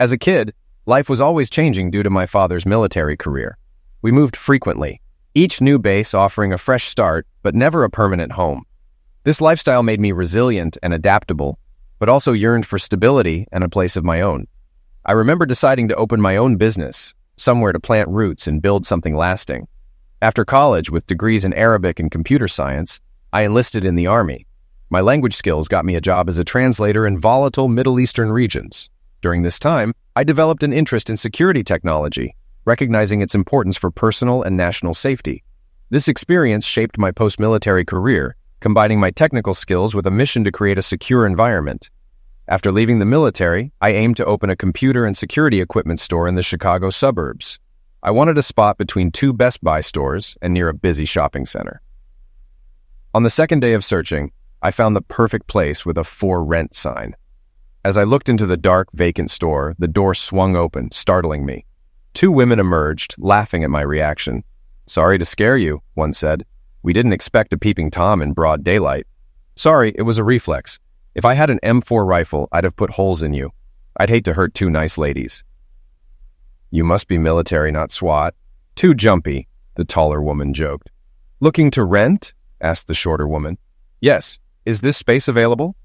As a kid, life was always changing due to my father's military career. We moved frequently, each new base offering a fresh start, but never a permanent home. This lifestyle made me resilient and adaptable, but also yearned for stability and a place of my own. I remember deciding to open my own business, somewhere to plant roots and build something lasting. After college, with degrees in Arabic and computer science, I enlisted in the Army. My language skills got me a job as a translator in volatile Middle Eastern regions. During this time, I developed an interest in security technology, recognizing its importance for personal and national safety. This experience shaped my post-military career, combining my technical skills with a mission to create a secure environment. After leaving the military, I aimed to open a computer and security equipment store in the Chicago suburbs. I wanted a spot between two Best Buy stores and near a busy shopping center. On the second day of searching, I found the perfect place with a "For Rent" sign. As I looked into the dark, vacant store, the door swung open, startling me. Two women emerged, laughing at my reaction. "Sorry to scare you," one said. "We didn't expect a peeping Tom in broad daylight." "Sorry, it was a reflex. If I had an M4 rifle, I'd have put holes in you. I'd hate to hurt two nice ladies." "You must be military, not SWAT." "Too jumpy," the taller woman joked. "Looking to rent?" asked the shorter woman. "Yes. Is this space available?"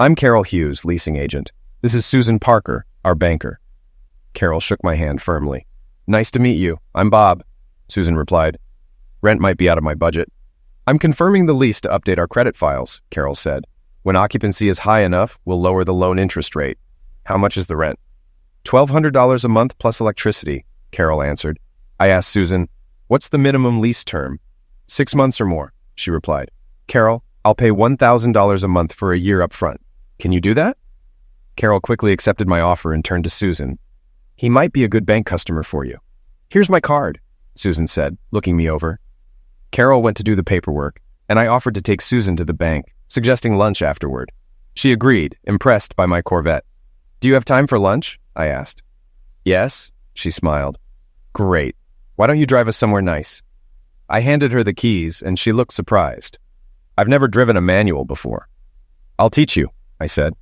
"I'm Carol Hughes, leasing agent. This is Susan Parker, our banker." Carol shook my hand firmly. "Nice to meet you. I'm Bob," Susan replied. "Rent might be out of my budget." "I'm confirming the lease to update our credit files," Carol said. "When occupancy is high enough, we'll lower the loan interest rate." "How much is the rent?" $1,200 a month plus electricity," Carol answered. I asked Susan, "What's the minimum lease term?" 6 months or more," she replied. "Carol, I'll pay $1,000 a month for a year up front. Can you do that?" Carol quickly accepted my offer and turned to Susan. "He might be a good bank customer for you." "Here's my card," Susan said, looking me over. Carol went to do the paperwork, and I offered to take Susan to the bank, suggesting lunch afterward. She agreed, impressed by my Corvette. "Do you have time for lunch?" I asked. "Yes," she smiled. "Great. Why don't you drive us somewhere nice?" I handed her the keys, and she looked surprised. "I've never driven a manual before." "I'll teach you," I said.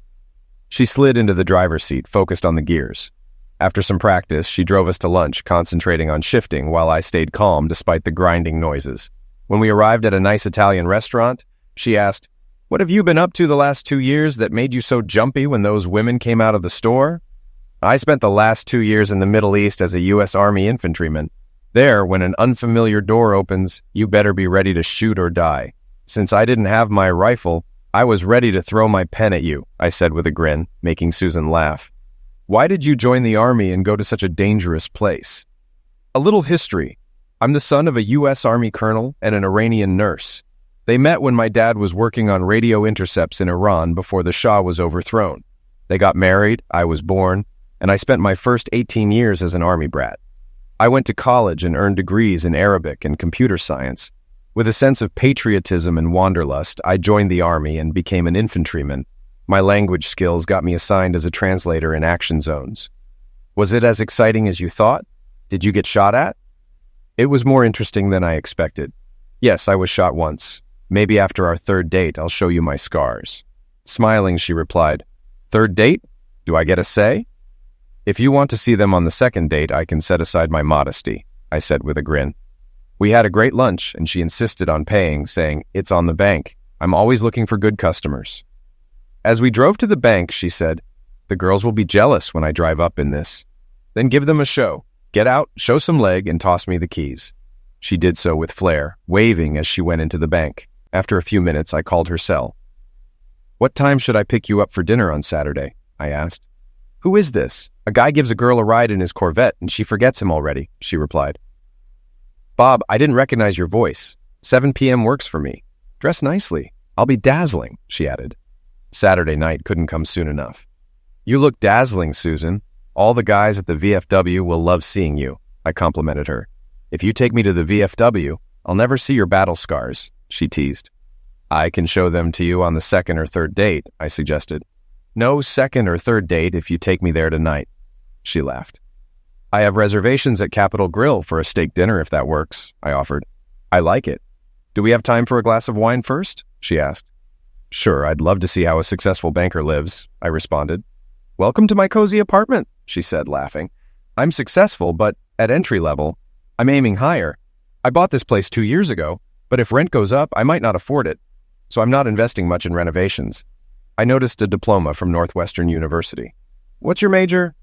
She slid into the driver's seat, focused on the gears. After some practice, she drove us to lunch, concentrating on shifting while I stayed calm despite the grinding noises. When we arrived at a nice Italian restaurant, she asked, "What have you been up to the last 2 years that made you so jumpy when those women came out of the store?" "I spent the last 2 years in the Middle East as a U.S. Army infantryman. There, when an unfamiliar door opens, you better be ready to shoot or die. Since I didn't have my rifle, I was ready to throw my pen at you," I said with a grin, making Susan laugh. "Why did you join the Army and go to such a dangerous place?" A little history. I'm the son of a U.S. Army colonel and an Iranian nurse. They met when my dad was working on radio intercepts in Iran before the Shah was overthrown. They got married, I was born, and I spent my first 18 years as an Army brat. I went to college and earned degrees in Arabic and computer science. With a sense of patriotism and wanderlust, I joined the Army and became an infantryman. My language skills got me assigned as a translator in action zones. Was it as exciting as you thought? Did you get shot at? It was more interesting than I expected. Yes, I was shot once. Maybe after our third date, I'll show you my scars. Smiling, she replied, "Third date? Do I get a say?" "If you want to see them on the second date, I can set aside my modesty," I said with a grin. We had a great lunch, and she insisted on paying, saying, "It's on the bank. I'm always looking for good customers." As we drove to the bank, she said, "The girls will be jealous when I drive up in this. Then give them a show. Get out, show some leg, and toss me the keys." She did so with flair, waving as she went into the bank. After a few minutes, I called her cell. "What time should I pick you up for dinner on Saturday?" I asked. "Who is this? A guy gives a girl a ride in his Corvette, and she forgets him already," she replied. "Bob, I didn't recognize your voice. 7 p.m. works for me. Dress nicely. I'll be dazzling," she added. Saturday night couldn't come soon enough. "You look dazzling, Susan. All the guys at the VFW will love seeing you," I complimented her. "If you take me to the VFW, I'll never see your battle scars," she teased. "I can show them to you on the second or third date," I suggested. "No second or third date if you take me there tonight," she laughed. "I have reservations at Capitol Grill for a steak dinner if that works," I offered. "I like it. Do we have time for a glass of wine first?" she asked. "Sure, I'd love to see how a successful banker lives," I responded. "Welcome to my cozy apartment," she said, laughing. "I'm successful, but at entry level, I'm aiming higher. I bought this place 2 years ago, but if rent goes up, I might not afford it, so I'm not investing much in renovations." I noticed a diploma from Northwestern University. "What's your major?"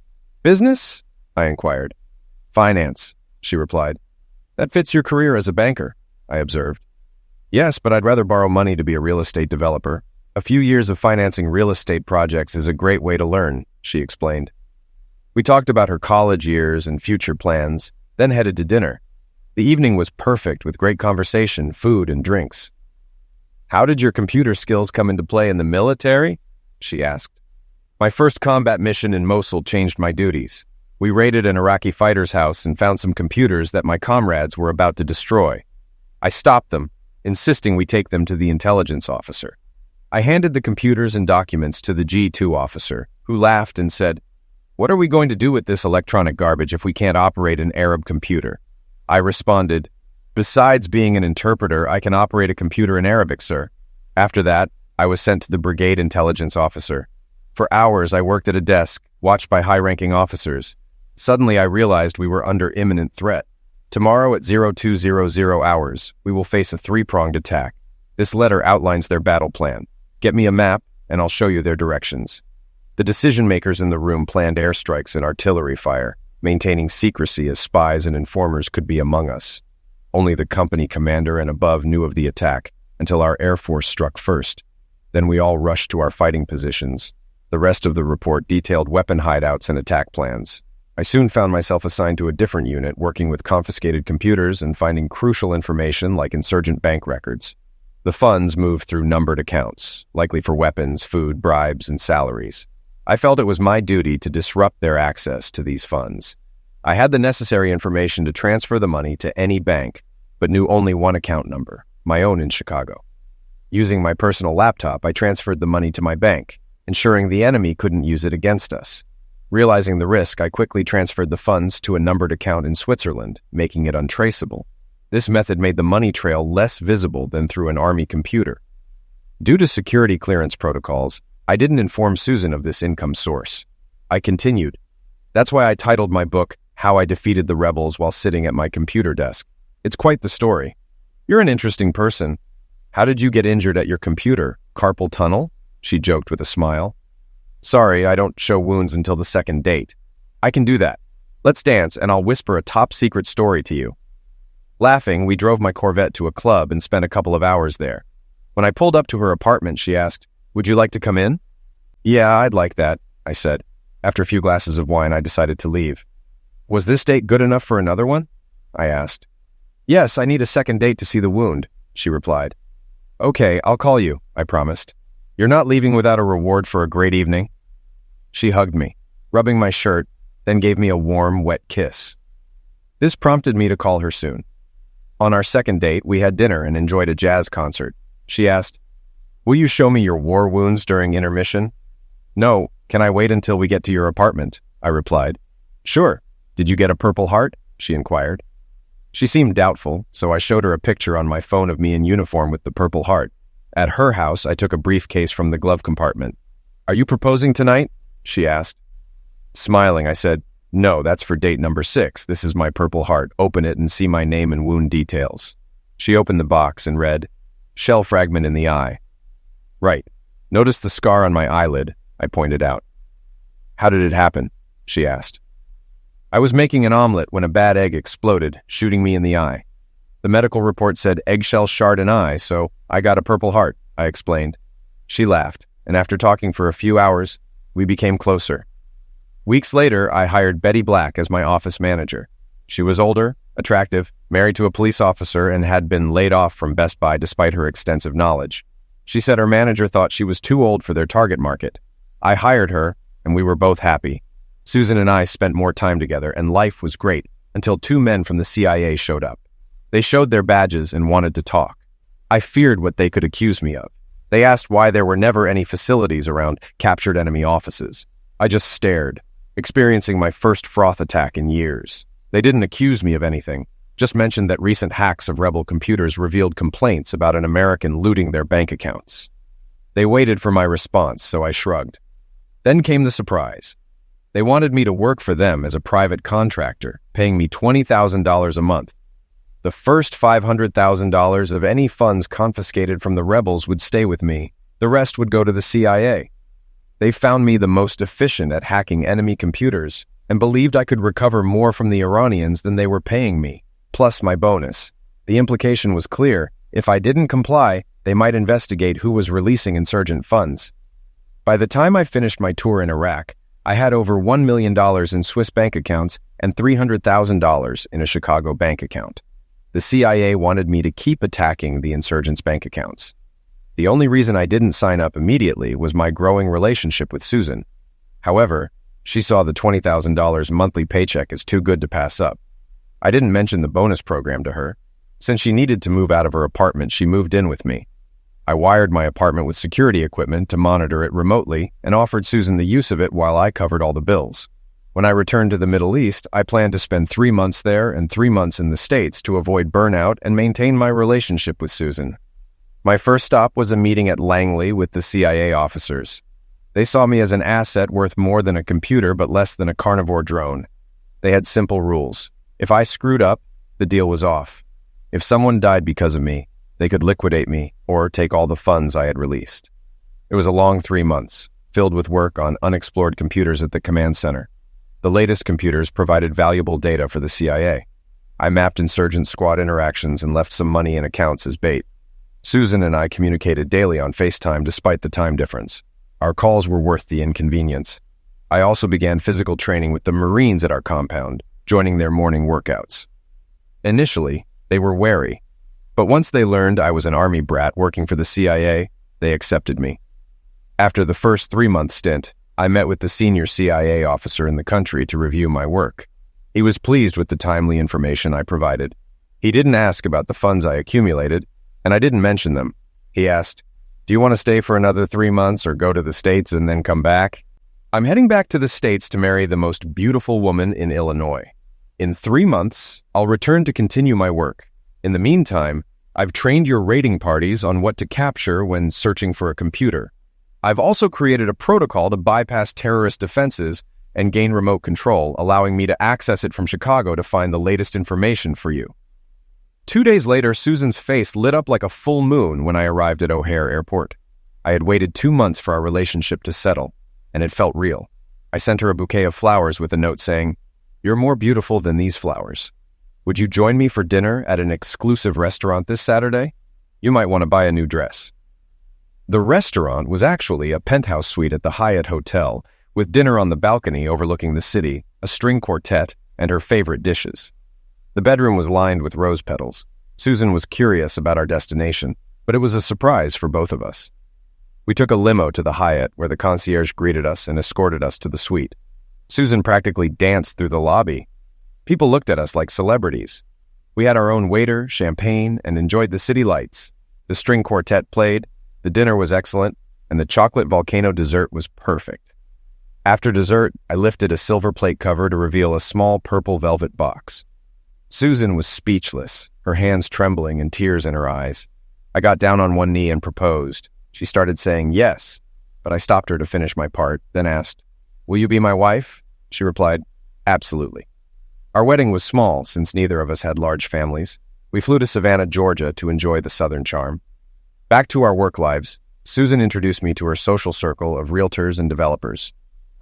"Business?" I inquired. "Finance," she replied. "That fits your career as a banker," I observed. "Yes, but I'd rather borrow money to be a real estate developer. A few years of financing real estate projects is a great way to learn," she explained. We talked about her college years and future plans, then headed to dinner. The evening was perfect with great conversation, food, and drinks. "How did your computer skills come into play in the military?" she asked. "My first combat mission in Mosul changed my duties. We raided an Iraqi fighter's house and found some computers that my comrades were about to destroy. I stopped them, insisting we take them to the intelligence officer. I handed the computers and documents to the G2 officer, who laughed and said, 'What are we going to do with this electronic garbage if we can't operate an Arab computer?' I responded, 'Besides being an interpreter, I can operate a computer in Arabic, sir.' After that, I was sent to the brigade intelligence officer. For hours, I worked at a desk, watched by high-ranking officers. Suddenly, I realized we were under imminent threat. Tomorrow at 0200 hours, we will face a three-pronged attack. This letter outlines their battle plan. Get me a map, and I'll show you their directions." The decision-makers in the room planned airstrikes and artillery fire, maintaining secrecy as spies and informers could be among us. Only the company commander and above knew of the attack, until our Air Force struck first. Then we all rushed to our fighting positions. The rest of the report detailed weapon hideouts and attack plans. I soon found myself assigned to a different unit, working with confiscated computers and finding crucial information like insurgent bank records. The funds moved through numbered accounts, likely for weapons, food, bribes, and salaries. I felt it was my duty to disrupt their access to these funds. I had the necessary information to transfer the money to any bank, but knew only one account number, my own in Chicago. Using my personal laptop, I transferred the money to my bank, ensuring the enemy couldn't use it against us. Realizing the risk, I quickly transferred the funds to a numbered account in Switzerland, making it untraceable. This method made the money trail less visible than through an army computer. Due to security clearance protocols, I didn't inform Susan of this income source. I continued. That's why I titled my book, How I Defeated the Rebels While Sitting at My Computer Desk. It's quite the story. You're an interesting person. How did you get injured at your computer? Carpal tunnel? She joked with a smile. Sorry, I don't show wounds until the second date. I can do that. Let's dance, and I'll whisper a top-secret story to you. Laughing, we drove my Corvette to a club and spent a couple of hours there. When I pulled up to her apartment, she asked, "Would you like to come in?" "Yeah, I'd like that," I said. After a few glasses of wine, I decided to leave. "Was this date good enough for another one?" I asked. "Yes, I need a second date to see the wound," she replied. "Okay, I'll call you," I promised. "You're not leaving without a reward for a great evening?" She hugged me, rubbing my shirt, then gave me a warm, wet kiss. This prompted me to call her soon. On our second date, we had dinner and enjoyed a jazz concert. She asked, "Will you show me your war wounds during intermission?" "No, can I wait until we get to your apartment?" I replied. "Sure. Did you get a Purple Heart?" she inquired. She seemed doubtful, so I showed her a picture on my phone of me in uniform with the Purple Heart. At her house, I took a briefcase from the glove compartment. "Are you proposing tonight?" she asked. Smiling, I said, "No, that's for date number 6. This is my Purple Heart. Open it and see my name and wound details." She opened the box and read, "Shell fragment in the eye." "Right. Notice the scar on my eyelid," I pointed out. "How did it happen?" she asked. "I was making an omelet when a bad egg exploded, shooting me in the eye. The medical report said eggshell shard in eye, so I got a Purple Heart," I explained. She laughed, and after talking for a few hours, we became closer. Weeks later, I hired Betty Black as my office manager. She was older, attractive, married to a police officer, and had been laid off from Best Buy despite her extensive knowledge. She said her manager thought she was too old for their target market. I hired her, and we were both happy. Susan and I spent more time together, and life was great until 2 men from the CIA showed up. They showed their badges and wanted to talk. I feared what they could accuse me of. They asked why there were never any facilities around captured enemy offices. I just stared, experiencing my first froth attack in years. They didn't accuse me of anything, just mentioned that recent hacks of rebel computers revealed complaints about an American looting their bank accounts. They waited for my response, so I shrugged. Then came the surprise. They wanted me to work for them as a private contractor, paying me $20,000 a month. The first $500,000 of any funds confiscated from the rebels would stay with me. The rest would go to the CIA. They found me the most efficient at hacking enemy computers and believed I could recover more from the Iranians than they were paying me, plus my bonus. The implication was clear. If I didn't comply, they might investigate who was releasing insurgent funds. By the time I finished my tour in Iraq, I had over $1 million in Swiss bank accounts and $300,000 in a Chicago bank account. The CIA wanted me to keep attacking the insurgents' bank accounts. The only reason I didn't sign up immediately was my growing relationship with Susan. However, she saw the $20,000 monthly paycheck as too good to pass up. I didn't mention the bonus program to her. Since she needed to move out of her apartment, she moved in with me. I wired my apartment with security equipment to monitor it remotely and offered Susan the use of it while I covered all the bills. When I returned to the Middle East, I planned to spend 3 months there and 3 months in the States to avoid burnout and maintain my relationship with Susan. My first stop was a meeting at Langley with the CIA officers. They saw me as an asset worth more than a computer but less than a carnivore drone. They had simple rules. If I screwed up, the deal was off. If someone died because of me, they could liquidate me or take all the funds I had released. It was a long 3 months, filled with work on unexplored computers at the command center. The latest computers provided valuable data for the CIA. I mapped insurgent squad interactions and left some money in accounts as bait. Susan and I communicated daily on FaceTime despite the time difference. Our calls were worth the inconvenience. I also began physical training with the Marines at our compound, joining their morning workouts. Initially, they were wary. But once they learned I was an army brat working for the CIA, they accepted me. After the first 3-month stint, I met with the senior CIA officer in the country to review my work. He was pleased with the timely information I provided. He didn't ask about the funds I accumulated, and I didn't mention them. He asked, "Do you want to stay for another 3 months or go to the States and then come back?" "I'm heading back to the States to marry the most beautiful woman in Illinois. In 3 months, I'll return to continue my work. In the meantime, I've trained your raiding parties on what to capture when searching for a computer. I've also created a protocol to bypass terrorist defenses and gain remote control, allowing me to access it from Chicago to find the latest information for you." 2 days later, Susan's face lit up like a full moon when I arrived at O'Hare Airport. I had waited 2 months for our relationship to settle, and it felt real. I sent her a bouquet of flowers with a note saying, "You're more beautiful than these flowers. Would you join me for dinner at an exclusive restaurant this Saturday? You might want to buy a new dress." The restaurant was actually a penthouse suite at the Hyatt Hotel, with dinner on the balcony overlooking the city, a string quartet, and her favorite dishes. The bedroom was lined with rose petals. Susan was curious about our destination, but it was a surprise for both of us. We took a limo to the Hyatt, where the concierge greeted us and escorted us to the suite. Susan practically danced through the lobby. People looked at us like celebrities. We had our own waiter, champagne, and enjoyed the city lights. The string quartet played, the dinner was excellent, and the chocolate volcano dessert was perfect. After dessert, I lifted a silver plate cover to reveal a small purple velvet box. Susan was speechless, her hands trembling and tears in her eyes. I got down on one knee and proposed. She started saying yes, but I stopped her to finish my part, then asked, "Will you be my wife?" She replied, "Absolutely." Our wedding was small since neither of us had large families. We flew to Savannah, Georgia to enjoy the Southern charm. Back to our work lives, Susan introduced me to her social circle of realtors and developers.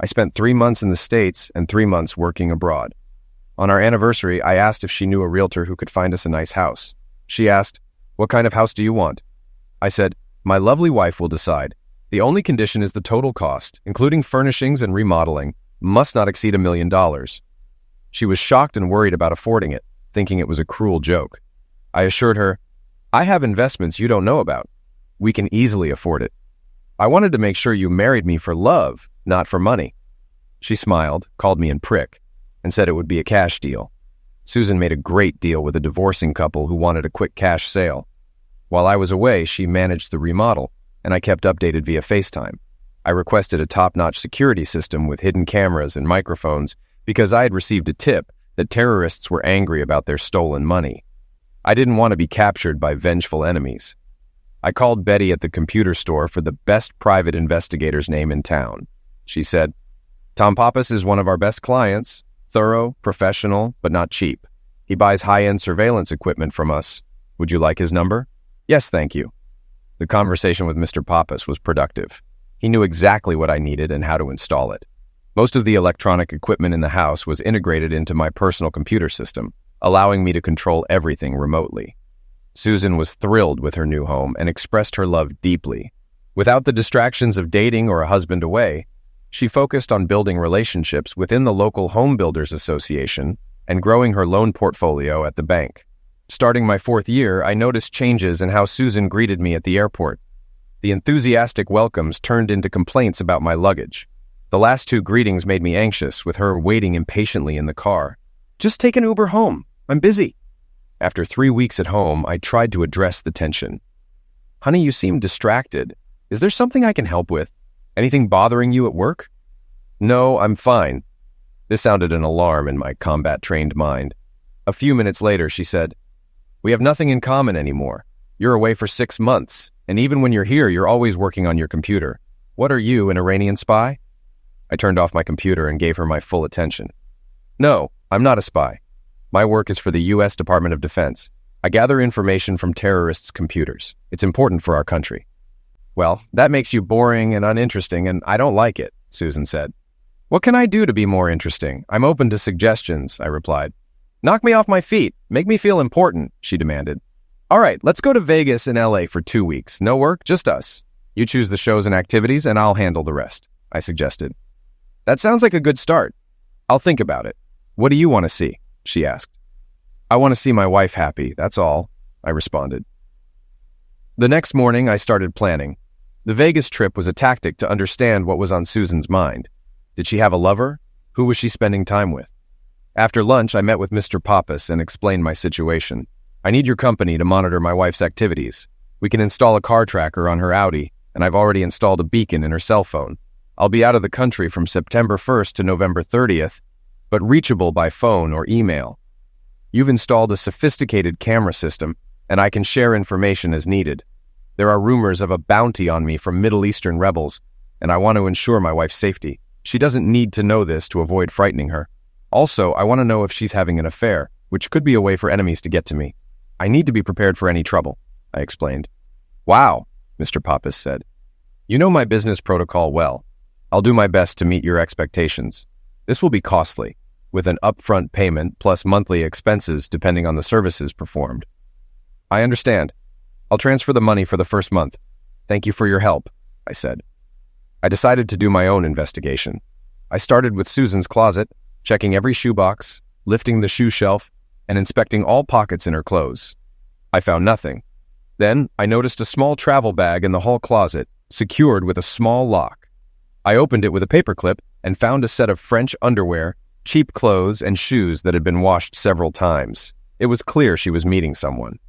I spent 3 months in the States and 3 months working abroad. On our anniversary, I asked if she knew a realtor who could find us a nice house. She asked, "What kind of house do you want?" I said, "My lovely wife will decide. The only condition is the total cost, including furnishings and remodeling, must not exceed $1 million. She was shocked and worried about affording it, thinking it was a cruel joke. I assured her, "I have investments you don't know about. We can easily afford it. I wanted to make sure you married me for love, not for money." She smiled, called me a prick, and said it would be a cash deal. Susan made a great deal with a divorcing couple who wanted a quick cash sale. While I was away, she managed the remodel, and I kept updated via FaceTime. I requested a top-notch security system with hidden cameras and microphones because I had received a tip that terrorists were angry about their stolen money. I didn't want to be captured by vengeful enemies. I called Betty at the computer store for the best private investigator's name in town. she said. Tom Pappas is one of our best clients. Thorough, professional, but not cheap. He buys high-end surveillance equipment from us. Would you like his number? Yes, thank you. The conversation with Mr. Pappas was productive. He knew exactly what I needed and how to install it. Most of the electronic equipment in the house was integrated into my personal computer system, allowing me to control everything remotely. Susan was thrilled with her new home and expressed her love deeply. Without the distractions of dating or a husband away, she focused on building relationships within the local Home Builders Association and growing her loan portfolio at the bank. Starting my 4th year, I noticed changes in how Susan greeted me at the airport. The enthusiastic welcomes turned into complaints about my luggage. The last 2 greetings made me anxious, with her waiting impatiently in the car. Just take an Uber home. I'm busy. After 3 weeks at home, I tried to address the tension. Honey, you seem distracted. Is there something I can help with? Anything bothering you at work? No, I'm fine. This sounded an alarm in my combat-trained mind. A few minutes later, she said, We have nothing in common anymore. You're away for 6 months, and even when you're here, you're always working on your computer. What are you, an Iranian spy? I turned off my computer and gave her my full attention. No, I'm not a spy. My work is for the U.S. Department of Defense. I gather information from terrorists' computers. It's important for our country. Well, that makes you boring and uninteresting, and I don't like it, Susan said. What can I do to be more interesting? I'm open to suggestions, I replied. Knock me off my feet. Make me feel important, she demanded. All right, let's go to Vegas and L.A. for 2 weeks. No work, just us. You choose the shows and activities, and I'll handle the rest, I suggested. That sounds like a good start. I'll think about it. What do you want to see? She asked. I want to see my wife happy, that's all, I responded. The next morning, I started planning. The Vegas trip was a tactic to understand what was on Susan's mind. Did she have a lover? Who was she spending time with? After lunch, I met with Mr. Pappas and explained my situation. I need your company to monitor my wife's activities. We can install a car tracker on her Audi, and I've already installed a beacon in her cell phone. I'll be out of the country from September 1st to November 30th, but reachable by phone or email. You've installed a sophisticated camera system, and I can share information as needed. There are rumors of a bounty on me from Middle Eastern rebels, and I want to ensure my wife's safety. She doesn't need to know this to avoid frightening her. Also, I want to know if she's having an affair, which could be a way for enemies to get to me. I need to be prepared for any trouble, I explained. Wow, Mr. Pappas said. You know my business protocol well. I'll do my best to meet your expectations. This will be costly, with an upfront payment plus monthly expenses depending on the services performed. I understand. I'll transfer the money for the first month. Thank you for your help, I said. I decided to do my own investigation. I started with Susan's closet, checking every shoebox, lifting the shoe shelf, and inspecting all pockets in her clothes. I found nothing. Then I noticed a small travel bag in the hall closet, secured with a small lock. I opened it with a paperclip and found a set of French underwear, cheap clothes, and shoes that had been washed several times. It was clear she was meeting someone.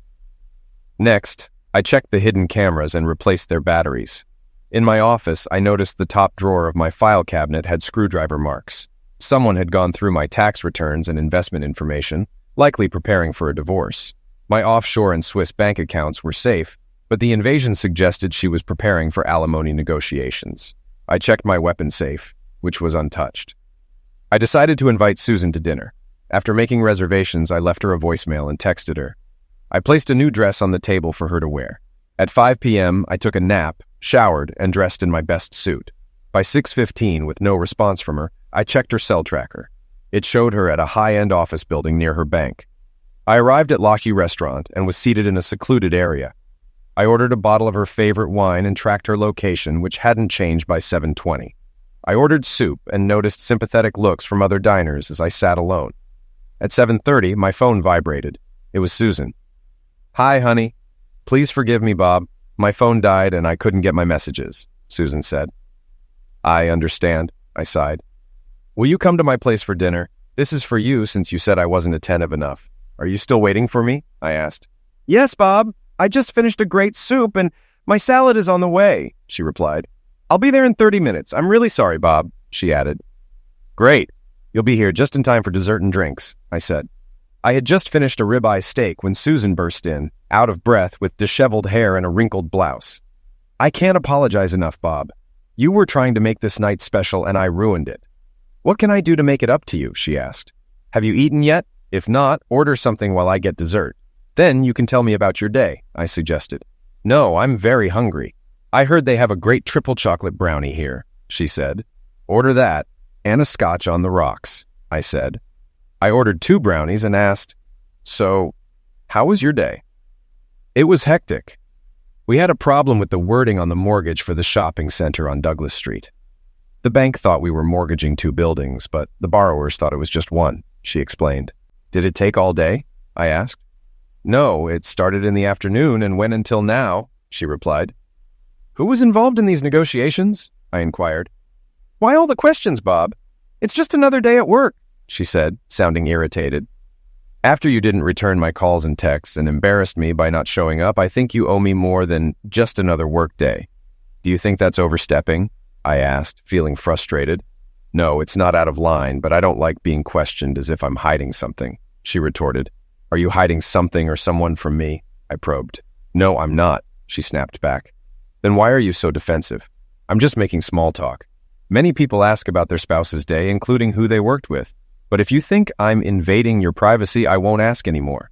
Next, I checked the hidden cameras and replaced their batteries. In my office, I noticed the top drawer of my file cabinet had screwdriver marks. Someone had gone through my tax returns and investment information, likely preparing for a divorce. My offshore and Swiss bank accounts were safe, but the invasion suggested she was preparing for alimony negotiations. I checked my weapon safe, which was untouched. I decided to invite Susan to dinner. After making reservations, I left her a voicemail and texted her. I placed a new dress on the table for her to wear. At 5 p.m., I took a nap, showered, and dressed in my best suit. By 6:15, with no response from her, I checked her cell tracker. It showed her at a high-end office building near her bank. I arrived at Locky Restaurant and was seated in a secluded area. I ordered a bottle of her favorite wine and tracked her location, which hadn't changed by 7:20. I ordered soup and noticed sympathetic looks from other diners as I sat alone. At 7:30, my phone vibrated. It was Susan. Hi, honey. Please forgive me, Bob. My phone died and I couldn't get my messages, Susan said. I understand, I sighed. Will you come to my place for dinner? This is for you since you said I wasn't attentive enough. Are you still waiting for me? I asked. Yes, Bob. I just finished a great soup and my salad is on the way, she replied. I'll be there in 30 minutes. I'm really sorry, Bob, she added. Great. You'll be here just in time for dessert and drinks, I said. I had just finished a ribeye steak when Susan burst in, out of breath with disheveled hair and a wrinkled blouse. I can't apologize enough, Bob. You were trying to make this night special and I ruined it. What can I do to make it up to you? She asked. Have you eaten yet? If not, order something while I get dessert. Then you can tell me about your day, I suggested. No, I'm very hungry. I heard they have a great triple chocolate brownie here, she said. Order that, and a scotch on the rocks, I said. I ordered 2 brownies and asked, So, how was your day? It was hectic. We had a problem with the wording on the mortgage for the shopping center on Douglas Street. The bank thought we were mortgaging 2 buildings, but the borrowers thought it was just one, she explained. Did it take all day? I asked. No, it started in the afternoon and went until now, she replied. Who was involved in these negotiations? I inquired. Why all the questions, Bob? It's just another day at work, she said, sounding irritated. After you didn't return my calls and texts and embarrassed me by not showing up, I think you owe me more than just another work day. Do you think that's overstepping? I asked, feeling frustrated. No, it's not out of line, but I don't like being questioned as if I'm hiding something, she retorted. Are you hiding something or someone from me? I probed. No, I'm not, she snapped back. Then why are you so defensive? I'm just making small talk. Many people ask about their spouse's day, including who they worked with. But if you think I'm invading your privacy, I won't ask anymore.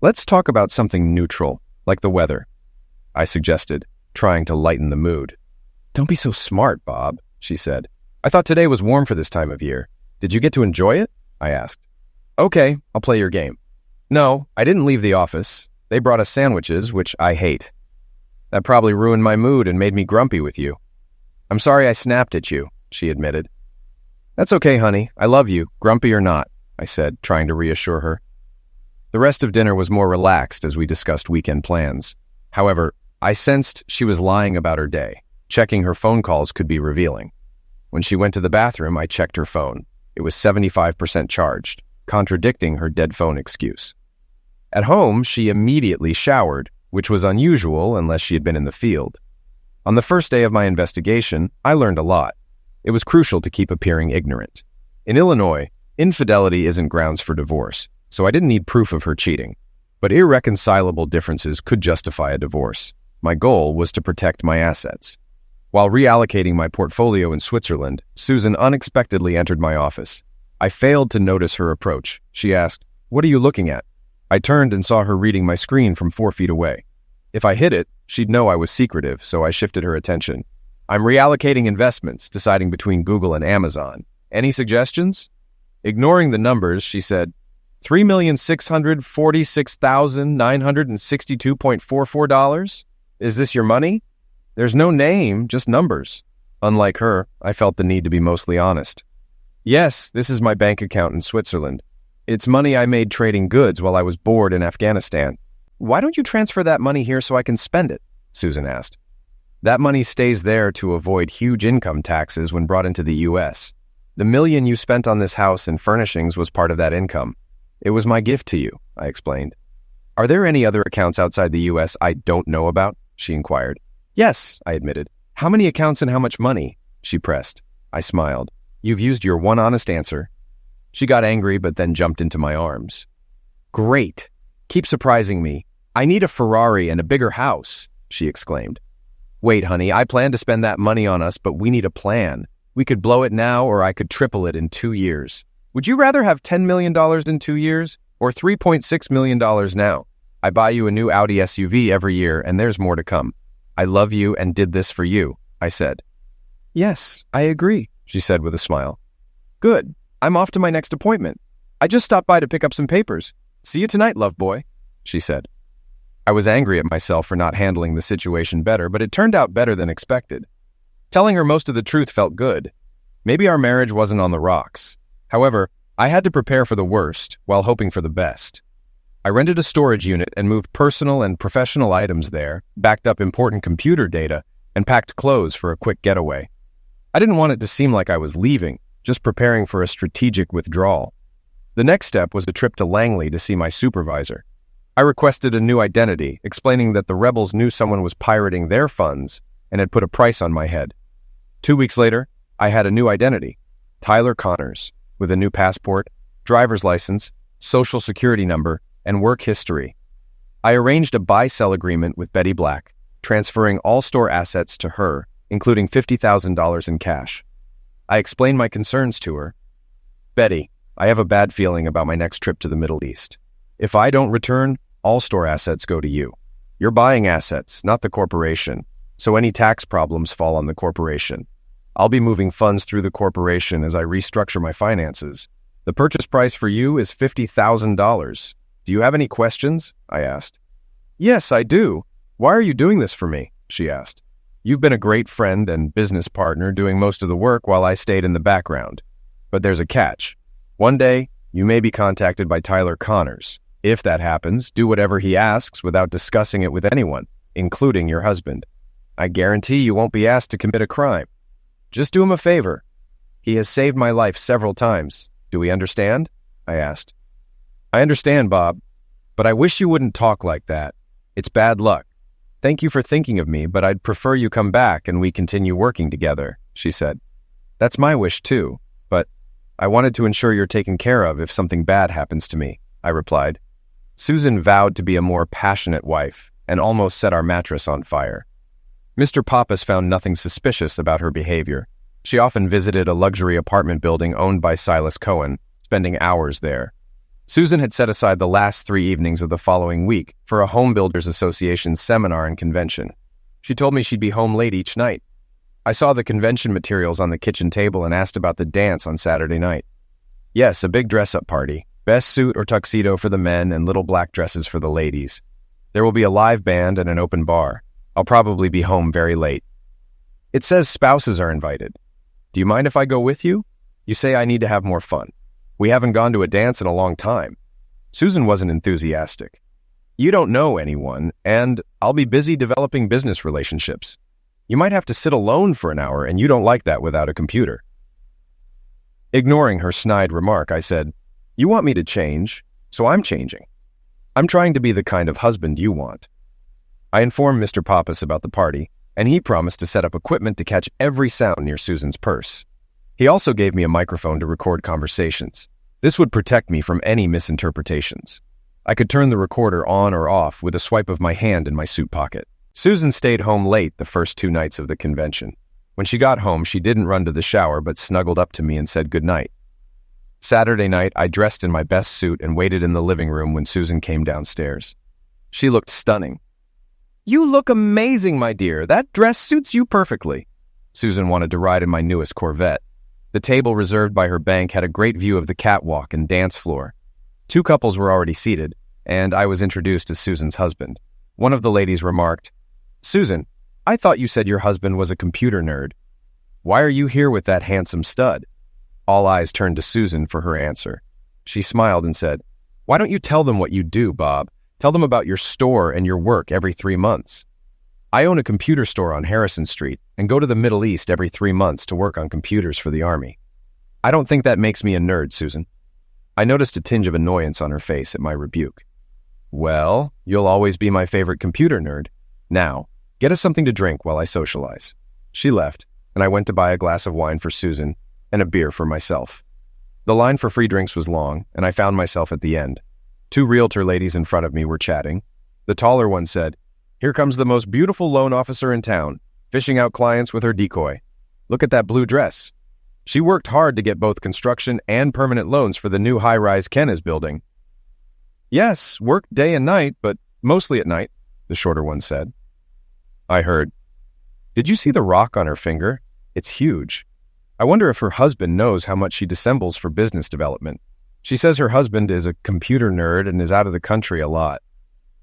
Let's talk about something neutral, like the weather, I suggested, trying to lighten the mood. Don't be so smart, Bob, she said. I thought today was warm for this time of year. Did you get to enjoy it? I asked. Okay, I'll play your game. No, I didn't leave the office. They brought us sandwiches, which I hate. That probably ruined my mood and made me grumpy with you. I'm sorry I snapped at you, she admitted. That's okay, honey. I love you, grumpy or not, I said, trying to reassure her. The rest of dinner was more relaxed as we discussed weekend plans. However, I sensed she was lying about her day. Checking her phone calls could be revealing. When she went to the bathroom, I checked her phone. It was 75% charged, contradicting her dead phone excuse. At home, she immediately showered, which was unusual unless she had been in the field. On the first day of my investigation, I learned a lot. It was crucial to keep appearing ignorant. In Illinois, infidelity isn't grounds for divorce, so I didn't need proof of her cheating. But irreconcilable differences could justify a divorce. My goal was to protect my assets. While reallocating my portfolio in Switzerland, Susan unexpectedly entered my office. I failed to notice her approach. She asked, "What are you looking at?" I turned and saw her reading my screen from 4 feet away. If I hid it, she'd know I was secretive, so I shifted her attention. I'm reallocating investments, deciding between Google and Amazon. Any suggestions? Ignoring the numbers, she said, $3,646,962.44? Is this your money? There's no name, just numbers. Unlike her, I felt the need to be mostly honest. Yes, this is my bank account in Switzerland. It's money I made trading goods while I was bored in Afghanistan. Why don't you transfer that money here so I can spend it? Susan asked. That money stays there to avoid huge income taxes when brought into the U.S. The $1 million you spent on this house and furnishings was part of that income. It was my gift to you, I explained. Are there any other accounts outside the U.S. I don't know about? She inquired. Yes, I admitted. How many accounts and how much money? She pressed. I smiled. You've used your one honest answer. She got angry, but then jumped into my arms. Great. Keep surprising me. I need a Ferrari and a bigger house, she exclaimed. Wait, honey, I plan to spend that money on us, but we need a plan. We could blow it now, or I could triple it in 2 years. Would you rather have $10 million in 2 years, or $3.6 million now? I buy you a new Audi SUV every year, and there's more to come. I love you and did this for you, I said. Yes, I agree, she said with a smile. Good. I'm off to my next appointment. I just stopped by to pick up some papers. See you tonight, love boy, she said. I was angry at myself for not handling the situation better, but it turned out better than expected. Telling her most of the truth felt good. Maybe our marriage wasn't on the rocks. However, I had to prepare for the worst while hoping for the best. I rented a storage unit and moved personal and professional items there, backed up important computer data, and packed clothes for a quick getaway. I didn't want it to seem like I was leaving, just preparing for a strategic withdrawal. The next step was a trip to Langley to see my supervisor. I requested a new identity, explaining that the rebels knew someone was pirating their funds and had put a price on my head. 2 weeks later, I had a new identity, Tyler Connors, with a new passport, driver's license, social security number, and work history. I arranged a buy-sell agreement with Betty Black, transferring all store assets to her including $50,000 in cash. I explained my concerns to her. Betty, I have a bad feeling about my next trip to the Middle East. If I don't return, all store assets go to you. You're buying assets, not the corporation, so any tax problems fall on the corporation. I'll be moving funds through the corporation as I restructure my finances. The purchase price for you is $50,000. Do you have any questions? I asked. Yes, I do. Why are you doing this for me? She asked. You've been a great friend and business partner doing most of the work while I stayed in the background. But there's a catch. One day, you may be contacted by Tyler Connors. If that happens, do whatever he asks without discussing it with anyone, including your husband. I guarantee you won't be asked to commit a crime. Just do him a favor. He has saved my life several times. Do we understand? I asked. I understand, Bob, but I wish you wouldn't talk like that. It's bad luck. Thank you for thinking of me, but I'd prefer you come back and we continue working together, she said. That's my wish too, but I wanted to ensure you're taken care of if something bad happens to me, I replied. Susan vowed to be a more passionate wife and almost set our mattress on fire. Mr. Pappas found nothing suspicious about her behavior. She often visited a luxury apartment building owned by Silas Cohen, spending hours there. Susan had set aside the last 3 evenings of the following week for a Home Builders Association seminar and convention. She told me she'd be home late each night. I saw the convention materials on the kitchen table and asked about the dance on Saturday night. Yes, a big dress-up party. Best suit or tuxedo for the men and little black dresses for the ladies. There will be a live band and an open bar. I'll probably be home very late. It says spouses are invited. Do you mind if I go with you? You say I need to have more fun. We haven't gone to a dance in a long time. Susan wasn't enthusiastic. You don't know anyone, and I'll be busy developing business relationships. You might have to sit alone for an hour, and you don't like that without a computer. Ignoring her snide remark, I said, You want me to change, so I'm changing. I'm trying to be the kind of husband you want. I informed Mr. Pappas about the party, and he promised to set up equipment to catch every sound near Susan's purse. He also gave me a microphone to record conversations. This would protect me from any misinterpretations. I could turn the recorder on or off with a swipe of my hand in my suit pocket. Susan stayed home late the first 2 nights of the convention. When she got home, she didn't run to the shower but snuggled up to me and said goodnight. Saturday night, I dressed in my best suit and waited in the living room when Susan came downstairs. She looked stunning. You look amazing, my dear. That dress suits you perfectly. Susan wanted to ride in my newest Corvette. The table reserved by her bank had a great view of the catwalk and dance floor. 2 couples were already seated, and I was introduced as Susan's husband. One of the ladies remarked, Susan, I thought you said your husband was a computer nerd. Why are you here with that handsome stud? All eyes turned to Susan for her answer. She smiled and said, Why don't you tell them what you do, Bob? Tell them about your store and your work every 3 months. I own a computer store on Harrison Street and go to the Middle East every 3 months to work on computers for the Army. I don't think that makes me a nerd, Susan. I noticed a tinge of annoyance on her face at my rebuke. Well, you'll always be my favorite computer nerd. Now, get us something to drink while I socialize. She left, and I went to buy a glass of wine for Susan and a beer for myself. The line for free drinks was long, and I found myself at the end. 2 realtor ladies in front of me were chatting. The taller one said, Here comes the most beautiful loan officer in town, fishing out clients with her decoy. Look at that blue dress. She worked hard to get both construction and permanent loans for the new high-rise Ken is building. Yes, worked day and night, but mostly at night, the shorter one said. I heard, Did you see the rock on her finger? It's huge. I wonder if her husband knows how much she dissembles for business development. She says her husband is a computer nerd and is out of the country a lot.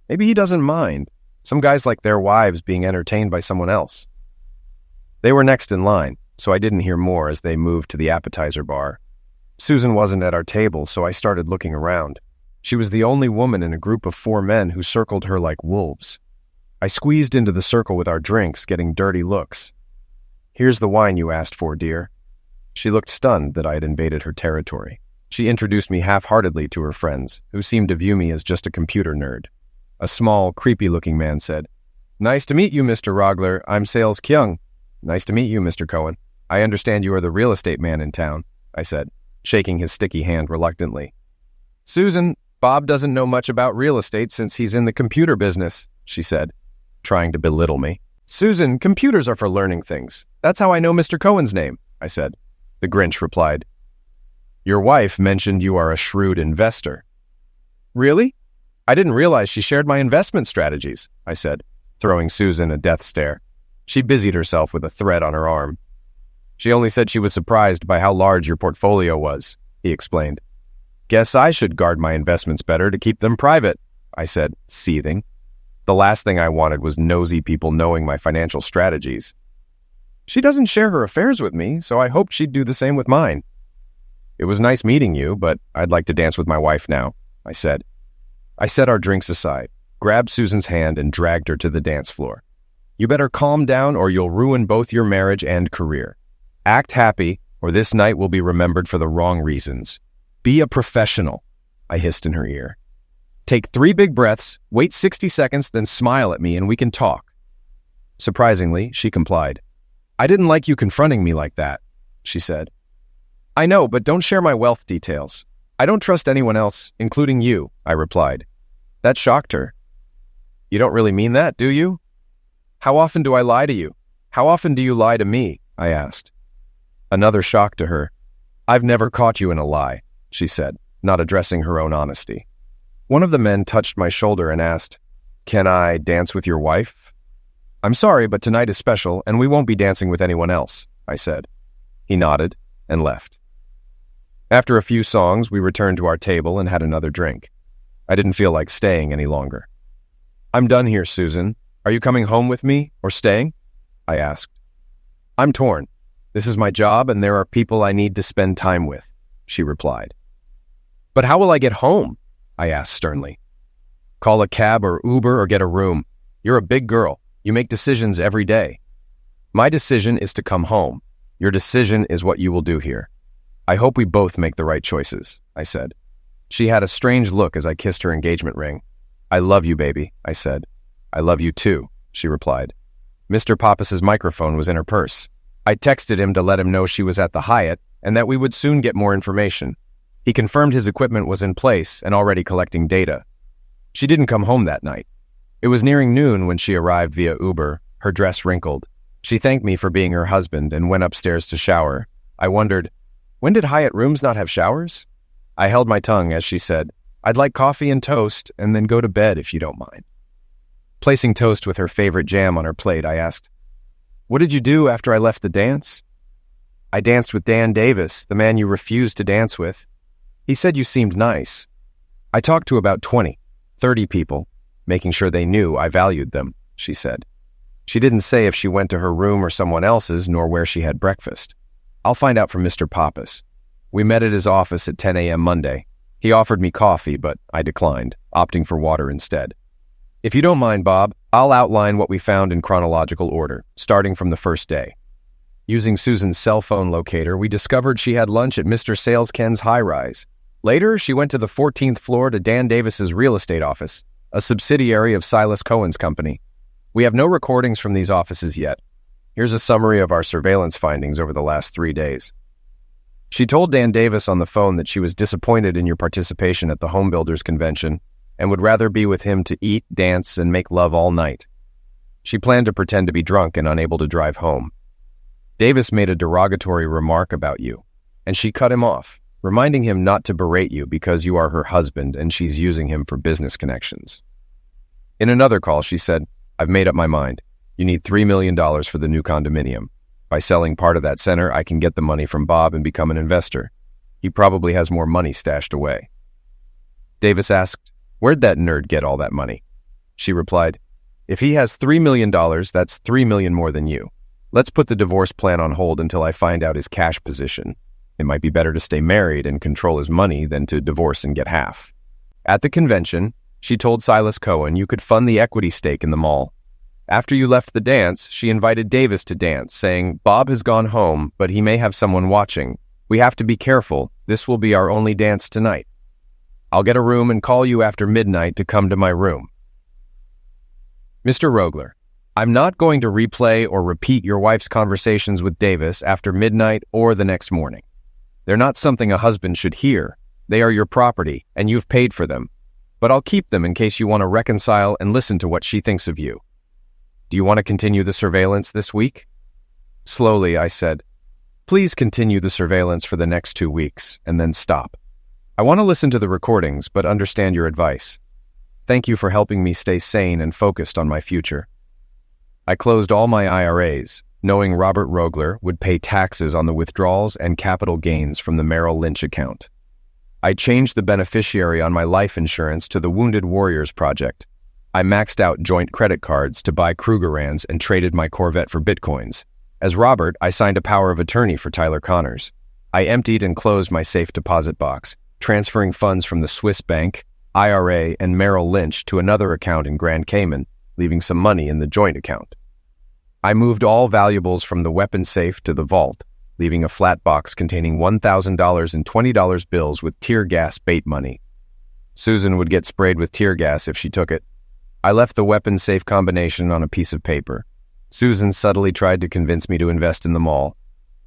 Maybe he doesn't mind. Some guys like their wives being entertained by someone else. They were next in line, so I didn't hear more as they moved to the appetizer bar. Susan wasn't at our table, so I started looking around. She was the only woman in a group of 4 men who circled her like wolves. I squeezed into the circle with our drinks, getting dirty looks. Here's the wine you asked for, dear. She looked stunned that I had invaded her territory. She introduced me half-heartedly to her friends, who seemed to view me as just a computer nerd. A small, creepy-looking man said, Nice to meet you, Mr. Rogler. I'm Sales Kyung. Nice to meet you, Mr. Cohen. I understand you are the real estate man in town, I said, shaking his sticky hand reluctantly. Susan, Bob doesn't know much about real estate since he's in the computer business, she said, trying to belittle me. Susan, computers are for learning things. That's how I know Mr. Cohen's name, I said. The Grinch replied, Your wife mentioned you are a shrewd investor. Really? I didn't realize she shared my investment strategies, I said, throwing Susan a death stare. She busied herself with a thread on her arm. She only said she was surprised by how large your portfolio was, he explained. Guess I should guard my investments better to keep them private, I said, seething. The last thing I wanted was nosy people knowing my financial strategies. She doesn't share her affairs with me, so I hoped she'd do the same with mine. It was nice meeting you, but I'd like to dance with my wife now, I said. I set our drinks aside, grabbed Susan's hand, and dragged her to the dance floor. You better calm down or you'll ruin both your marriage and career. Act happy, or this night will be remembered for the wrong reasons. Be a professional, I hissed in her ear. Take 3 big breaths, wait 60 seconds, then smile at me and we can talk. Surprisingly, she complied. I didn't like you confronting me like that, she said. I know, but don't share my wealth details. I don't trust anyone else, including you, I replied. That shocked her. You don't really mean that, do you? How often do I lie to you? How often do you lie to me? I asked. Another shock to her. I've never caught you in a lie, she said, not addressing her own honesty. One of the men touched my shoulder and asked, Can I dance with your wife? I'm sorry, but tonight is special and we won't be dancing with anyone else, I said. He nodded and left. After a few songs, we returned to our table and had another drink. I didn't feel like staying any longer. I'm done here, Susan. Are you coming home with me or staying? I asked. I'm torn. This is my job and there are people I need to spend time with, she replied. But how will I get home? I asked sternly. Call a cab or Uber or get a room. You're a big girl. You make decisions every day. My decision is to come home. Your decision is what you will do here. I hope we both make the right choices, I said. She had a strange look as I kissed her engagement ring. I love you, baby, I said. I love you too, she replied. Mr. Pappas's microphone was in her purse. I texted him to let him know she was at the Hyatt and that we would soon get more information. He confirmed his equipment was in place and already collecting data. She didn't come home that night. It was nearing noon when she arrived via Uber, her dress wrinkled. She thanked me for being her husband and went upstairs to shower. I wondered, when did Hyatt rooms not have showers? I held my tongue as she said, I'd like coffee and toast and then go to bed if you don't mind. Placing toast with her favorite jam on her plate, I asked, What did you do after I left the dance? I danced with Dan Davis, the man you refused to dance with. He said you seemed nice. I talked to about 20, 30 people, making sure they knew I valued them, she said. She didn't say if she went to her room or someone else's, nor where she had breakfast. I'll find out from Mr. Pappas. We met at his office at 10 a.m. Monday. He offered me coffee, but I declined, opting for water instead. If you don't mind, Bob, I'll outline what we found in chronological order, starting from the first day. Using Susan's cell phone locator, we discovered she had lunch at Mr. Sales Ken's high-rise. Later, she went to the 14th floor to Dan Davis's real estate office, a subsidiary of Silas Cohen's company. We have no recordings from these offices yet. Here's a summary of our surveillance findings over the last 3 days. She told Dan Davis on the phone that she was disappointed in your participation at the Home Builders Convention and would rather be with him to eat, dance, and make love all night. She planned to pretend to be drunk and unable to drive home. Davis made a derogatory remark about you, and she cut him off, reminding him not to berate you because you are her husband and she's using him for business connections. In another call, she said, I've made up my mind. You need $3 million for the new condominium. By selling part of that center, I can get the money from Bob and become an investor. He probably has more money stashed away. Davis asked, Where'd that nerd get all that money? She replied, If he has $3 million, that's $3 million more than you. Let's put the divorce plan on hold until I find out his cash position. It might be better to stay married and control his money than to divorce and get half. At the convention, she told Silas Cohen you could fund the equity stake in the mall. After you left the dance, she invited Davis to dance, saying, Bob has gone home, but he may have someone watching. We have to be careful. This will be our only dance tonight. I'll get a room and call you after midnight to come to my room. Mr. Rogler, I'm not going to replay or repeat your wife's conversations with Davis after midnight or the next morning. They're not something a husband should hear. They are your property, and you've paid for them. But I'll keep them in case you want to reconcile and listen to what she thinks of you. Do you want to continue the surveillance this week? Slowly, I said, please continue the surveillance for the next 2 weeks, and then stop. I want to listen to the recordings, but understand your advice. Thank you for helping me stay sane and focused on my future. I closed all my IRAs, knowing Robert Rogler would pay taxes on the withdrawals and capital gains from the Merrill Lynch account. I changed the beneficiary on my life insurance to the Wounded Warriors Project. I maxed out joint credit cards to buy Krugerrands and traded my Corvette for Bitcoins. As Robert, I signed a power of attorney for Tyler Connors. I emptied and closed my safe deposit box, transferring funds from the Swiss bank, IRA, and Merrill Lynch to another account in Grand Cayman, leaving some money in the joint account. I moved all valuables from the weapon safe to the vault, leaving a flat box containing $1,000 and $20 bills with tear gas bait money. Susan would get sprayed with tear gas if she took it. I left the weapon safe combination on a piece of paper. Susan subtly tried to convince me to invest in the mall.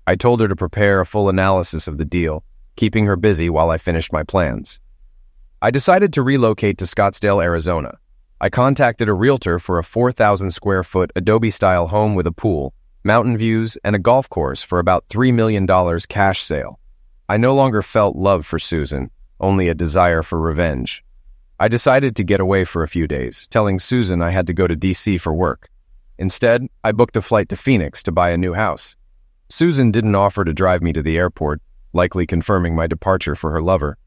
I told her to prepare a full analysis of the deal, keeping her busy while I finished my plans. I decided to relocate to Scottsdale, Arizona. I contacted a realtor for a 4,000-square-foot Adobe-style home with a pool, mountain views, and a golf course for about $3 million cash sale. I no longer felt love for Susan, only a desire for revenge. I decided to get away for a few days, telling Susan I had to go to D.C. for work. Instead, I booked a flight to Phoenix to buy a new house. Susan didn't offer to drive me to the airport, likely confirming my departure for her lover.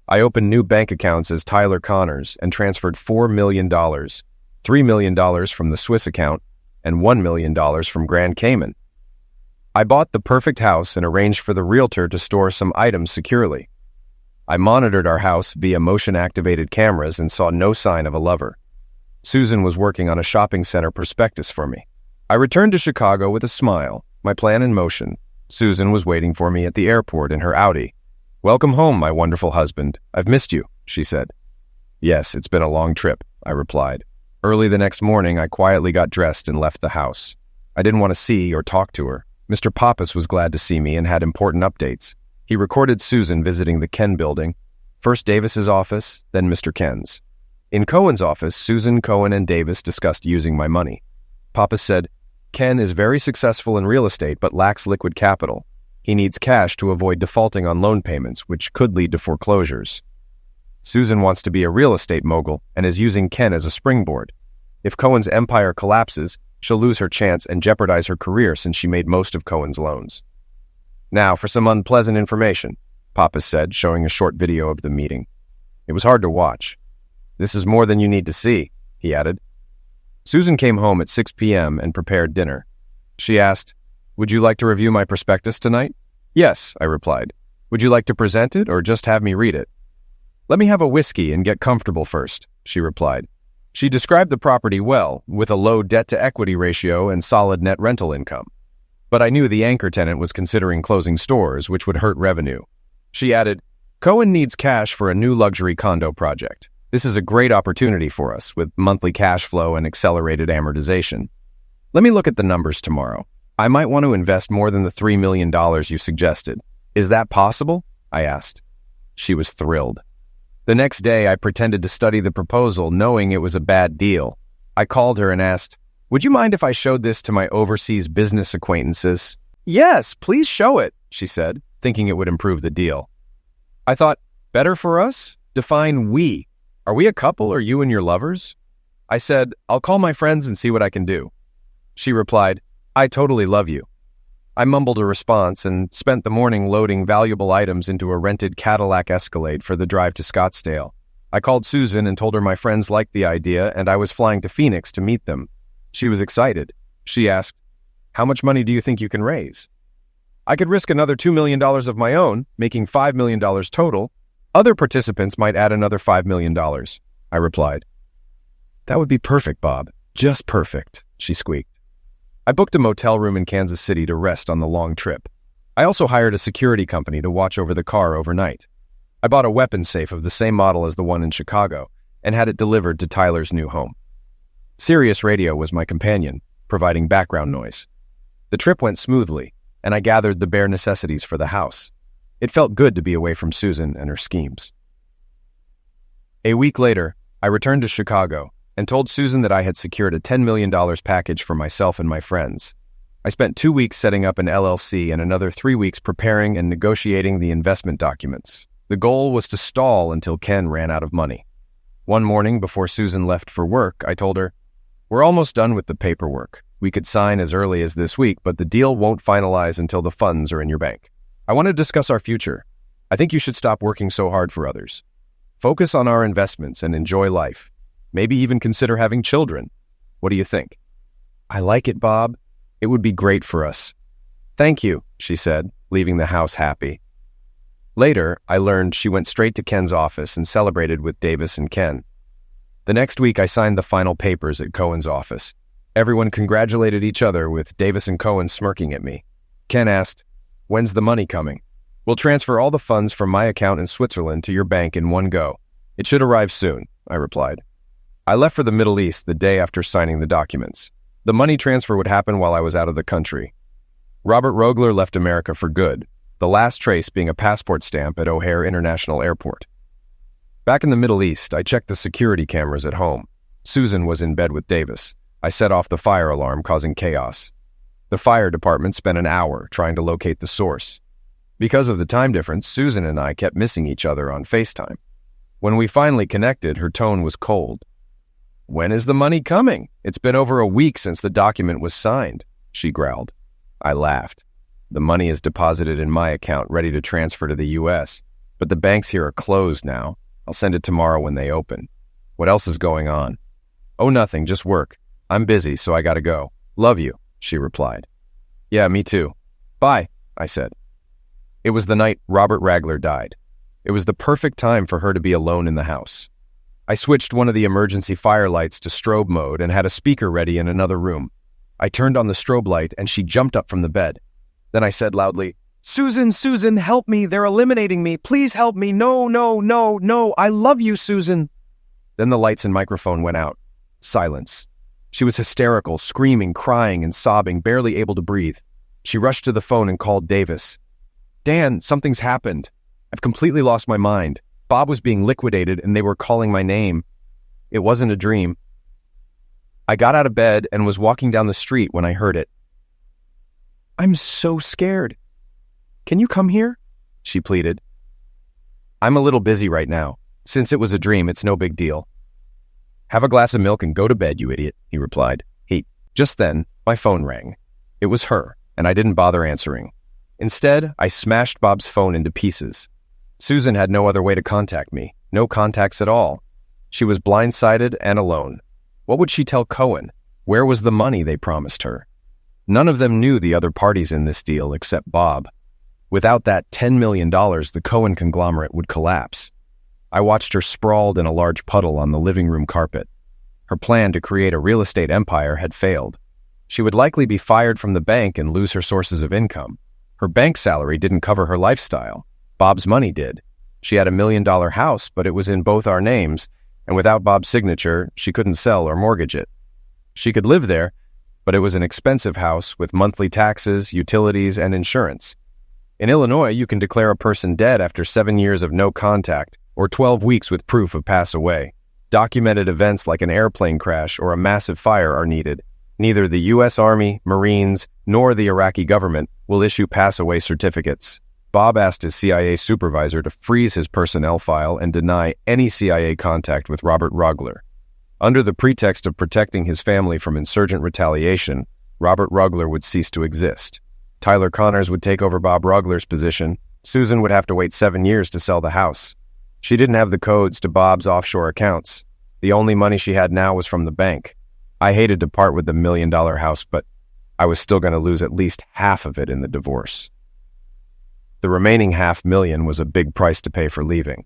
I opened new bank accounts as Tyler Connors and transferred $4 million, $3 million from the Swiss account, and $1 million from Grand Cayman. I bought the perfect house and arranged for the realtor to store some items securely. I monitored our house via motion-activated cameras and saw no sign of a lover. Susan was working on a shopping center prospectus for me. I returned to Chicago with a smile, my plan in motion. Susan was waiting for me at the airport in her Audi. "Welcome home, my wonderful husband. I've missed you," she said. "Yes, it's been a long trip," I replied. Early the next morning, I quietly got dressed and left the house. I didn't want to see or talk to her. Mr. Pappas was glad to see me and had important updates. He recorded Susan visiting the Ken building, first Davis's office, then Mr. Ken's. In Cohen's office, Susan, Cohen, and Davis discussed using my money. Pappas said, "Ken is very successful in real estate but lacks liquid capital. He needs cash to avoid defaulting on loan payments, which could lead to foreclosures. Susan wants to be a real estate mogul and is using Ken as a springboard. If Cohen's empire collapses, she'll lose her chance and jeopardize her career since she made most of Cohen's loans." "Now for some unpleasant information," Pappas said, showing a short video of the meeting. It was hard to watch. "This is more than you need to see," he added. Susan came home at 6 p.m. and prepared dinner. She asked, "Would you like to review my prospectus tonight?" "Yes," I replied. "Would you like to present it or just have me read it?" "Let me have a whiskey and get comfortable first," she replied. She described the property well, with a low debt-to-equity ratio and solid net rental income. But I knew the anchor tenant was considering closing stores, which would hurt revenue. She added, "Cohen needs cash for a new luxury condo project. This is a great opportunity for us, with monthly cash flow and accelerated amortization. Let me look at the numbers tomorrow. I might want to invest more than the $3 million you suggested. Is that possible?" I asked. She was thrilled. The next day, I pretended to study the proposal, knowing it was a bad deal. I called her and asked, "Would you mind if I showed this to my overseas business acquaintances?" "Yes, please show it," she said, thinking it would improve the deal. I thought, better for us? Define we. Are we a couple or you and your lovers? I said, "I'll call my friends and see what I can do." She replied, "I totally love you." I mumbled a response and spent the morning loading valuable items into a rented Cadillac Escalade for the drive to Scottsdale. I called Susan and told her my friends liked the idea and I was flying to Phoenix to meet them. She was excited. She asked, "How much money do you think you can raise?" "I could risk another $2 million of my own, making $5 million total. Other participants might add another $5 million, I replied. "That would be perfect, Bob. Just perfect," she squeaked. I booked a motel room in Kansas City to rest on the long trip. I also hired a security company to watch over the car overnight. I bought a weapons safe of the same model as the one in Chicago and had it delivered to Tyler's new home. Sirius Radio was my companion, providing background noise. The trip went smoothly, and I gathered the bare necessities for the house. It felt good to be away from Susan and her schemes. A week later, I returned to Chicago, and told Susan that I had secured a $10 million package for myself and my friends. I spent 2 weeks setting up an LLC and another 3 weeks preparing and negotiating the investment documents. The goal was to stall until Ken ran out of money. One morning before Susan left for work, I told her, "We're almost done with the paperwork. We could sign as early as this week, but the deal won't finalize until the funds are in your bank. I want to discuss our future. I think you should stop working so hard for others. Focus on our investments and enjoy life. Maybe even consider having children. What do you think?" "I like it, Bob. It would be great for us." "Thank you," she said, leaving the house happy. Later, I learned she went straight to Ken's office and celebrated with Davis and Ken. The next week, I signed the final papers at Cohen's office. Everyone congratulated each other, with Davis and Cohen smirking at me. Ken asked, "When's the money coming?" "We'll transfer all the funds from my account in Switzerland to your bank in one go. It should arrive soon," I replied. I left for the Middle East the day after signing the documents. The money transfer would happen while I was out of the country. Robert Rogler left America for good, the last trace being a passport stamp at O'Hare International Airport. Back in the Middle East, I checked the security cameras at home. Susan was in bed with Davis. I set off the fire alarm, causing chaos. The fire department spent an hour trying to locate the source. Because of the time difference, Susan and I kept missing each other on FaceTime. When we finally connected, her tone was cold. "When is the money coming? It's been over a week since the document was signed," she growled. I laughed. "The money is deposited in my account, ready to transfer to the U.S., but the banks here are closed now. I'll send it tomorrow when they open. What else is going on?" "Oh, nothing, just work. I'm busy, so I gotta go. Love you," she replied. "Yeah, me too. Bye," I said. It was the night Robert Ragler died. It was the perfect time for her to be alone in the house. I switched one of the emergency fire lights to strobe mode and had a speaker ready in another room. I turned on the strobe light and she jumped up from the bed. Then I said loudly, "Susan, Susan, help me. They're eliminating me. Please help me. No, no, no, no. I love you, Susan." Then the lights and microphone went out. Silence. She was hysterical, screaming, crying, and sobbing, barely able to breathe. She rushed to the phone and called Davis. "Dan, something's happened. I've completely lost my mind. Bob was being liquidated and they were calling my name. It wasn't a dream." I got out of bed and was walking down the street when I heard it. "I'm so scared. Can you come here?" she pleaded. "I'm a little busy right now. Since it was a dream, it's no big deal." "Have a glass of milk and go to bed, you idiot," he replied. Just then, my phone rang. It was her, and I didn't bother answering. Instead, I smashed Bob's phone into pieces. Susan had no other way to contact me, no contacts at all. She was blindsided and alone. What would she tell Cohen? Where was the money they promised her? None of them knew the other parties in this deal except Bob. Without that $10 million, the Cohen conglomerate would collapse. I watched her sprawled in a large puddle on the living room carpet. Her plan to create a real estate empire had failed. She would likely be fired from the bank and lose her sources of income. Her bank salary didn't cover her lifestyle. Bob's money did. She had $1 million house, but it was in both our names, and without Bob's signature, she couldn't sell or mortgage it. She could live there, but it was an expensive house with monthly taxes, utilities, and insurance. In Illinois, you can declare a person dead after 7 years of no contact or 12 weeks with proof of pass away. Documented events like an airplane crash or a massive fire are needed. Neither the U.S. Army, Marines, nor the Iraqi government will issue pass-away certificates. Bob asked his CIA supervisor to freeze his personnel file and deny any CIA contact with Robert Rogler. Under the pretext of protecting his family from insurgent retaliation, Robert Rogler would cease to exist. Tyler Connors would take over Bob Rogler's position. Susan would have to wait 7 years to sell the house. She didn't have the codes to Bob's offshore accounts. The only money she had now was from the bank. I hated to part with the $1 million house, but I was still going to lose at least half of it in the divorce. The remaining $500,000 was a big price to pay for leaving.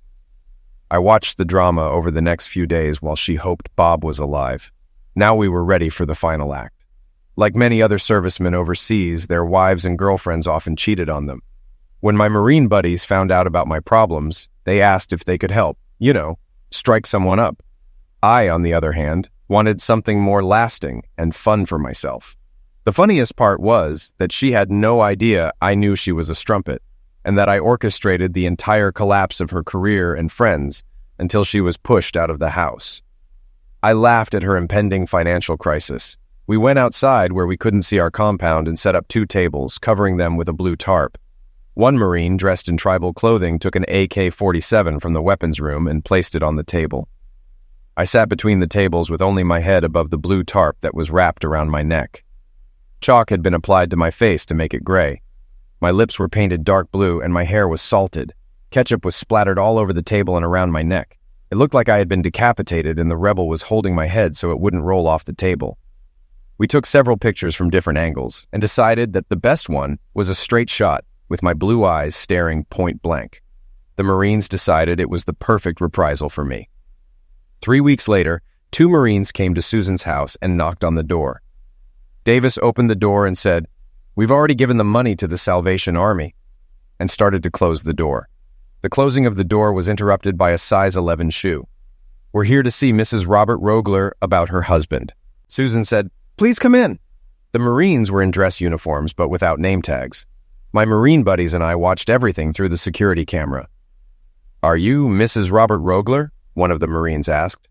I watched the drama over the next few days while she hoped Bob was alive. Now we were ready for the final act. Like many other servicemen overseas, their wives and girlfriends often cheated on them. When my Marine buddies found out about my problems, they asked if they could help, strike someone up. I, on the other hand, wanted something more lasting and fun for myself. The funniest part was that she had no idea I knew she was a strumpet, and that I orchestrated the entire collapse of her career and friends until she was pushed out of the house. I laughed at her impending financial crisis. We went outside where we couldn't see our compound and set up 2 tables, covering them with a blue tarp. One Marine, dressed in tribal clothing, took an AK-47 from the weapons room and placed it on the table. I sat between the tables with only my head above the blue tarp that was wrapped around my neck. Chalk had been applied to my face to make it gray. My lips were painted dark blue and my hair was salted. Ketchup was splattered all over the table and around my neck. It looked like I had been decapitated and the rebel was holding my head so it wouldn't roll off the table. We took several pictures from different angles and decided that the best one was a straight shot with my blue eyes staring point blank. The Marines decided it was the perfect reprisal for me. 3 weeks later, 2 Marines came to Susan's house and knocked on the door. Davis opened the door and said, "We've already given the money to the Salvation Army," and started to close the door. The closing of the door was interrupted by a size 11 shoe. "We're here to see Mrs. Robert Rogler about her husband." Susan said, "Please come in." The Marines were in dress uniforms but without name tags. My Marine buddies and I watched everything through the security camera. "Are you Mrs. Robert Rogler?" one of the Marines asked.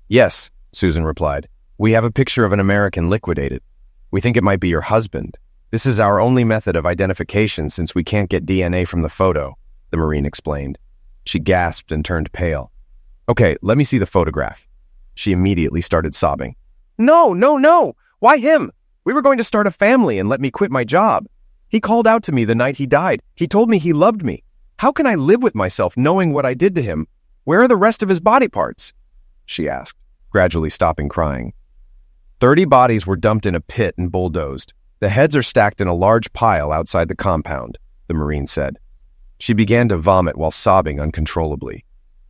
"Yes," Susan replied. "We have a picture of an American liquidated. We think it might be your husband. This is our only method of identification since we can't get DNA from the photo," the Marine explained. She gasped and turned pale. "Okay, let me see the photograph." She immediately started sobbing. "No, no, no! Why him? We were going to start a family and let me quit my job. He called out to me the night he died. He told me he loved me. How can I live with myself knowing what I did to him? Where are the rest of his body parts?" she asked, gradually stopping crying. 30 bodies were dumped in a pit and bulldozed. The heads are stacked in a large pile outside the compound, the Marine said. She began to vomit while sobbing uncontrollably.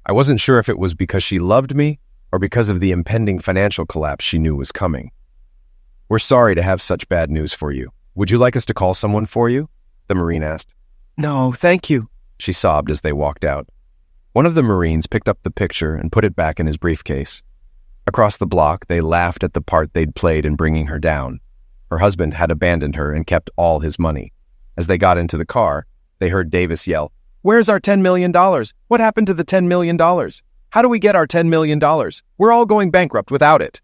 I wasn't sure if it was because she loved me or because of the impending financial collapse she knew was coming. "We're sorry to have such bad news for you. Would you like us to call someone for you?" the Marine asked. "No, thank you," she sobbed as they walked out. One of the Marines picked up the picture and put it back in his briefcase. Across the block, they laughed at the part they'd played in bringing her down. Her husband had abandoned her and kept all his money. As they got into the car, they heard Davis yell, "Where's our $10 million? What happened to the $10 million? How do we get our $10 million? We're all going bankrupt without it."